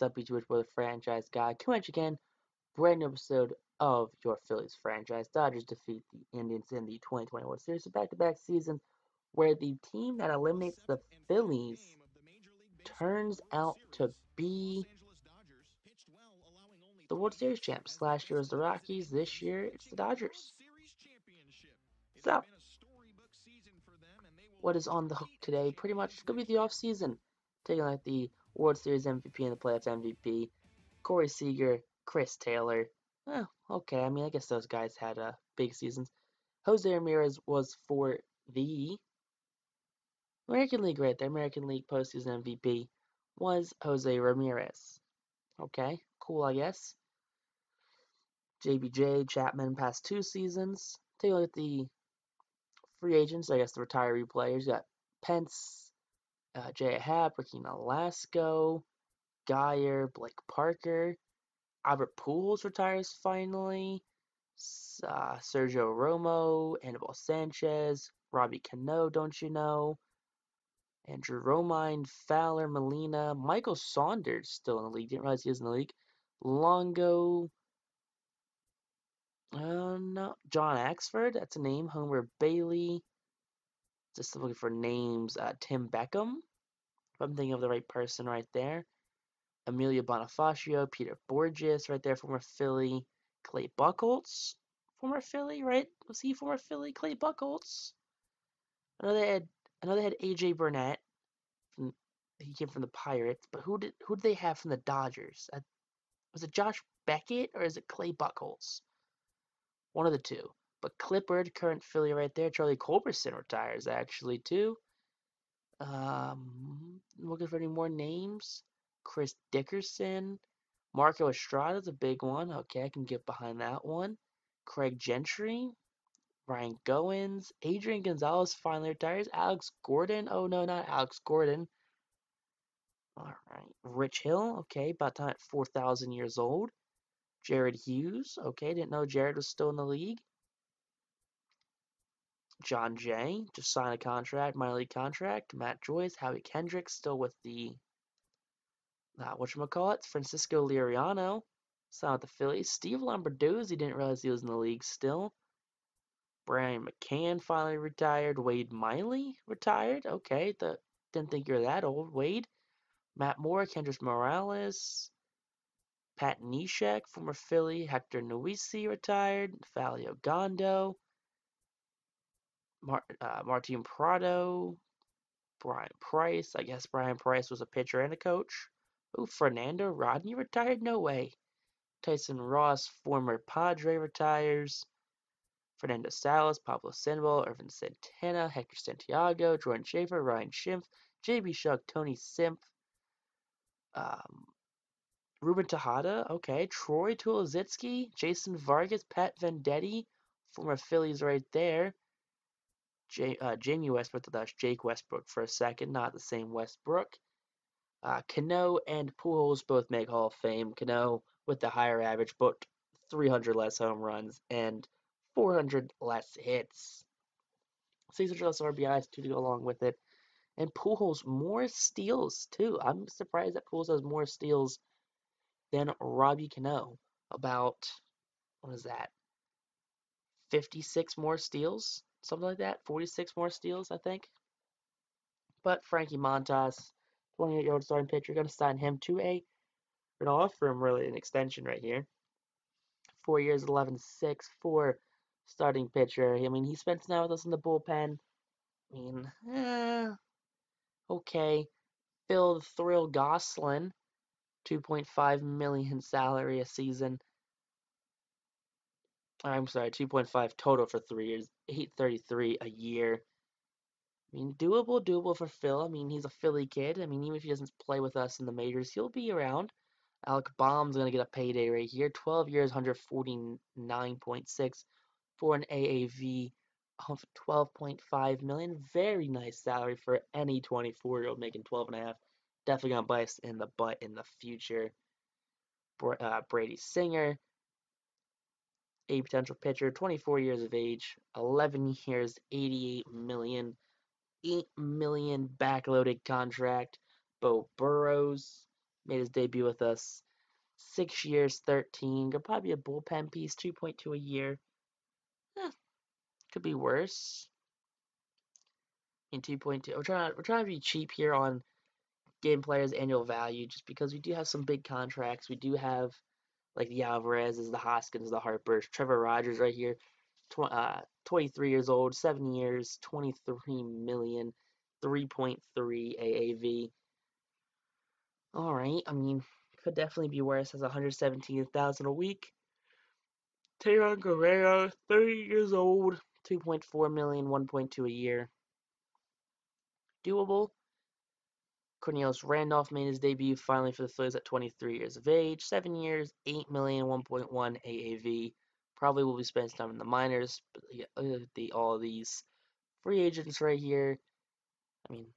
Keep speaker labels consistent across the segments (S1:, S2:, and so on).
S1: up, YouTube? For the franchise guy. Come at you again. Brand new episode of your Phillies franchise. Dodgers defeat the Indians in the 2021 series, a back-to-back season where the team that eliminates the Phillies turns out to be the World Series champs. Last year was the Rockies. This year it's the Dodgers. So, what is on the hook today? Pretty much it's going to be the offseason. Taking like the World Series MVP and the playoffs MVP. Corey Seager, Chris Taylor. Okay. I mean, I guess those guys had big seasons. Jose Ramirez was for the American League right there. American League postseason MVP was Jose Ramirez. Okay, cool, I guess. JBJ, Chapman, past 2 seasons. Take a look at the free agents, I guess the retiree players. You got Pence, J.A. Happ, Ricky Nolasco, Geyer, Blake Parker. Albert Pujols retires finally. Sergio Romo, Anibal Sanchez, Robbie Cano, don't you know? Andrew Romine, Fowler, Molina, Michael Saunders still in the league. Didn't realize he was in the league. Longo, no, John Axford, that's a name. Homer Bailey. Just looking for names. Tim Beckham, if I'm thinking of the right person right there. Emilio Bonifacio, Peter Borges, right there, former Philly. Clay Buchholz, former Philly, right? Was he former Philly? Clay Buchholz. I know they had AJ Burnett. He came from the Pirates, but who did they have from the Dodgers? Was it Josh Beckett or is it Clay Buchholz? One of the two. But Clippard, current Philly right there. Charlie Culberson retires actually too. Looking for any more names. Chris Dickerson. Marco Estrada's a big one. Okay, I can get behind that one. Craig Gentry. Ryan Goins. Adrian Gonzalez finally retires. Alex Gordon. Oh no, not Alex Gordon. Alright. Rich Hill. Okay, about time at 4,000 years old. Jared Hughes. Okay, didn't know Jared was still in the league. John Jay. Just signed a contract, minor league contract. Matt Joyce. Howie Kendrick still with the whatchamacallit, Francisco Liriano, signed with the Phillies. Steve Lombardozzi, didn't realize he was in the league still. Brian McCann finally retired. Wade Miley retired. Okay, didn't think you were that old. Wade. Matt Moore, Kendrys Morales. Pat Neshek, former Philly. Hector Noisi retired. Falio Gondo. Martin Prado. Brian Price. I guess Brian Price was a pitcher and a coach. Ooh, Fernando Rodney retired? No way. Tyson Ross, former Padre, retires. Fernando Salas, Pablo Sandoval, Irvin Santana, Hector Santiago, Jordan Schaefer, Ryan Schimpf, JB Shuck, Tony Simp, Ruben Tejada, okay, Troy Tulowitzki, Jason Vargas, Pat Venditti, former Phillies right there. Jamie Westbrook, that's Jake Westbrook for a second, not the same Westbrook. Cano and Pujols both make Hall of Fame. Cano with the higher average, but 300 less home runs and 400 less hits. 600 less RBIs too to go along with it. And Pujols more steals too. I'm surprised that Pujols has more steals than Robbie Cano. About, what is that? 56 more steals? Something like that? 46 more steals, I think. But Frankie Montas, 28-year-old starting pitcher, going to sign him to a we're going to offer him really an extension right here. 4 years, 11.6 for starting pitcher. I mean, he spent time with us in the bullpen. I mean, okay. Phil Thrill Gosselin, 2.5 million salary a season. I'm sorry, 2.5 total for 3 years, 833 a year. I mean, doable for Phil. I mean, he's a Philly kid. I mean, even if he doesn't play with us in the majors, he'll be around. Alec Baum's going to get a payday right here. 12 years, 149.6 for an AAV of 12.5 million. Very nice salary for any 24-year-old making 12 and a half. Definitely going to bite us in the butt in the future. Brady Singer, a potential pitcher, 24 years of age, 11 years, 88 million. 8 million backloaded contract. Bo Burrows, Made his debut with us. 6 years, 13. Could probably be a bullpen piece, 2.2 a year. Could be worse. In 2.2, we're trying to be cheap here on game players' annual value, just because we do have some big contracts. We do have like the Alvarez's, the Hoskins, the Harpers, Trevor Rogers right here, 23 years old, 7 years, 23 million, 3.3 AAV. All right, I mean, could definitely be worse. Has 117,000 a week. Teron Guerrero, 30 years old, 2.4 million, 1.2 a year. Doable. Cornelius Randolph made his debut finally for the Phillies at 23 years of age. 7 years, 8 million, 1.1 AAV. Probably will be spending time in the minors. But all of these free agents right here. I mean,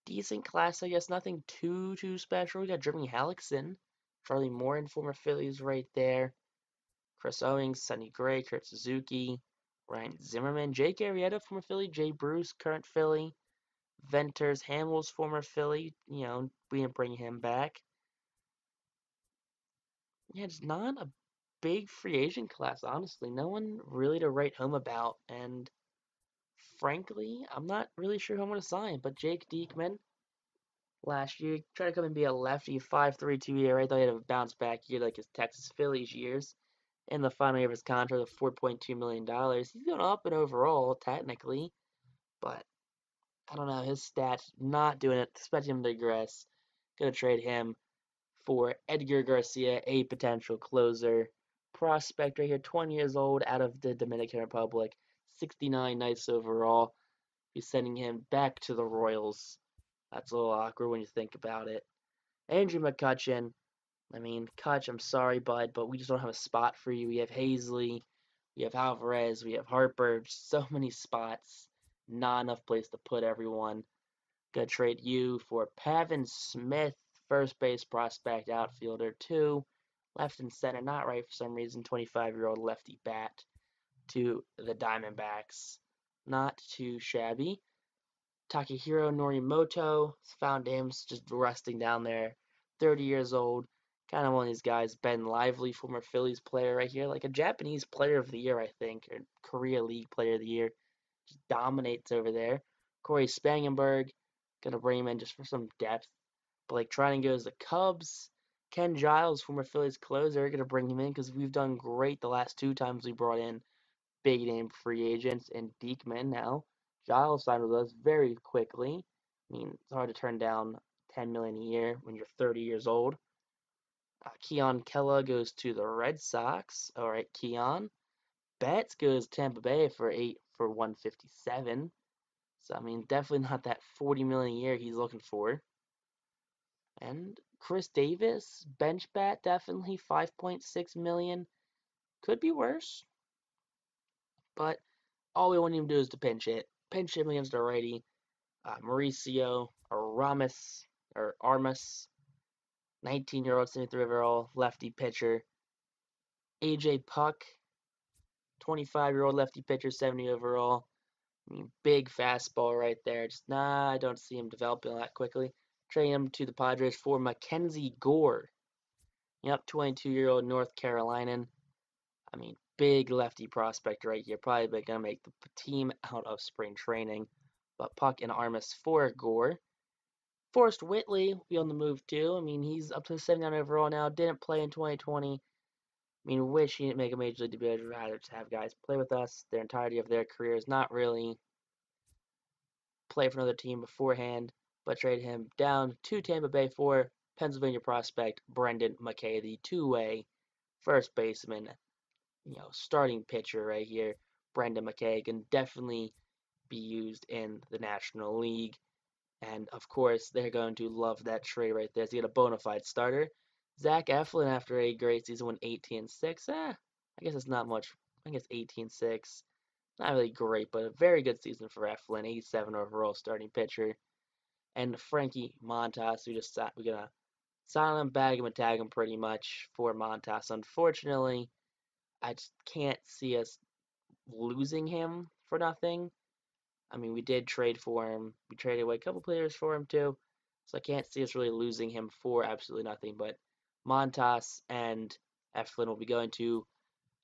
S1: decent class, I guess. Nothing too special. We got Jeremy Hellickson, Charlie Morton, former Phillies right there. Chris Owings, Sonny Gray, Kurt Suzuki, Ryan Zimmerman, Jake Arrieta, former Philly, Jay Bruce, current Philly. Venters, Hamels, former Philly, we didn't bring him back. Yeah, it's not a big free agent class, honestly. No one really to write home about. And frankly, I'm not really sure who I'm going to sign. But Jake Diekman, last year, tried to come and be a lefty, 5.32 ERA. I thought he had a bounce back year like his Texas Phillies years. In the final year of his contract of $4.2 million. He's going up in overall, technically. But I don't know, his stats not doing it, expecting him to digress. Gonna trade him for Edgar Garcia, a potential closer. Prospect right here, 20 years old, out of the Dominican Republic, 69 nights overall. Be sending him back to the Royals. That's a little awkward when you think about it. Andrew McCutchen. I mean, Kutch, I'm sorry, bud, but we just don't have a spot for you. We have Hazley, we have Alvarez, we have Harper, so many spots. Not enough place to put everyone. Gonna trade you for Pavin Smith, first base prospect outfielder, 2. Left and center, not right for some reason. 25-year-old lefty bat to the Diamondbacks. Not too shabby. Takahiro Norimoto, found him just resting down there. 30 years old. Kind of one of these guys. Ben Lively, former Phillies player right here. Like a Japanese player of the year, I think. Or Korea League player of the year. Just dominates over there. Corey Spangenberg. Gonna bring him in just for some depth. Blake Trinan goes to the Cubs. Ken Giles, former Phillies closer. Gonna bring him in because we've done great the last 2 times we brought in big name free agents. And Diekman now. Giles signed with us very quickly. I mean, it's hard to turn down $10 million a year when you're 30 years old. Keon Kella goes to the Red Sox. All right, Keon. Betts goes to Tampa Bay for 157. So I mean, definitely not that 40 million a year he's looking for. And Chris Davis, bench bat, definitely 5.6 million. Could be worse, but all we want him to do is to pinch hit. Pinch him against a righty. Mauricio Aramis, or Armas, 19-year-old, 73 overall, lefty pitcher. AJ Puck, 25-year-old lefty pitcher, 70 overall. I mean, big fastball right there. Just I don't see him developing that quickly. Trade him to the Padres for Mackenzie Gore. Yep, 22-year-old North Carolinian. I mean, big lefty prospect right here. Probably going to make the team out of spring training. But Puck and Armas for Gore. Forrest Whitley, we on the move too. I mean, he's up to 79 overall now. Didn't play in 2020. I mean, wish he didn't make a major league debut. I'd rather just have guys play with us their entirety of their careers, not really play for another team beforehand, but trade him down to Tampa Bay for Pennsylvania prospect Brendan McKay, the 2-way first baseman, starting pitcher right here. Brendan McKay can definitely be used in the National League. And of course, they're going to love that trade right there. So you get a bona fide starter. Zach Eflin, after a great season, went 18-6. I guess it's not much. I guess 18-6. Not really great, but a very good season for Eflin. 87 overall starting pitcher. And Frankie Montas, we're gonna sign him, bag him, and tag him pretty much for Montas. Unfortunately, I just can't see us losing him for nothing. I mean, we did trade for him. We traded away a couple players for him too. So I can't see us really losing him for absolutely nothing. But Montas and Eflin will be going to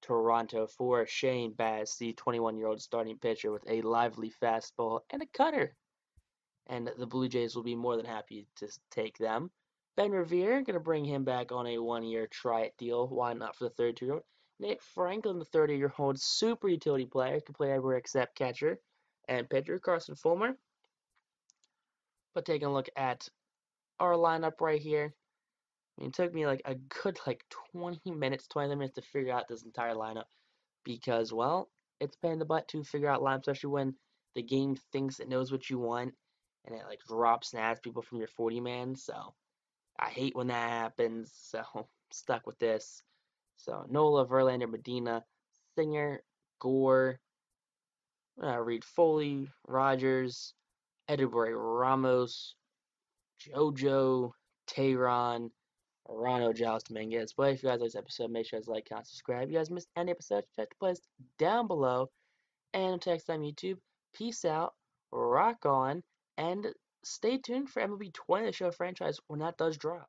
S1: Toronto for Shane Baz, the 21-year-old starting pitcher with a lively fastball and a cutter. And the Blue Jays will be more than happy to take them. Ben Revere, going to bring him back on a 1-year try-it deal. Why not for the 32-year-old? Nate Franklin, the 30-year-old super utility player, can play everywhere except catcher and pitcher. Carson Fulmer. But taking a look at our lineup right here, I mean, it took me like a good 20 minutes to figure out this entire lineup because, well, it's pain in the butt to figure out lineup, especially when the game thinks it knows what you want and it drops and adds people from your 40 man. So I hate when that happens. So I'm stuck with this. So Nola, Verlander, Medina, Singer, Gore, Reed Foley, Rogers, Edubray Ramos, JoJo, Tehran, Rano, Giles Dominguez. But if you guys like this episode, make sure you guys like, comment, subscribe. If you guys missed any episode, check the playlist down below. And until next time, YouTube, peace out, rock on, and stay tuned for MLB 20, the show franchise, when that does drop.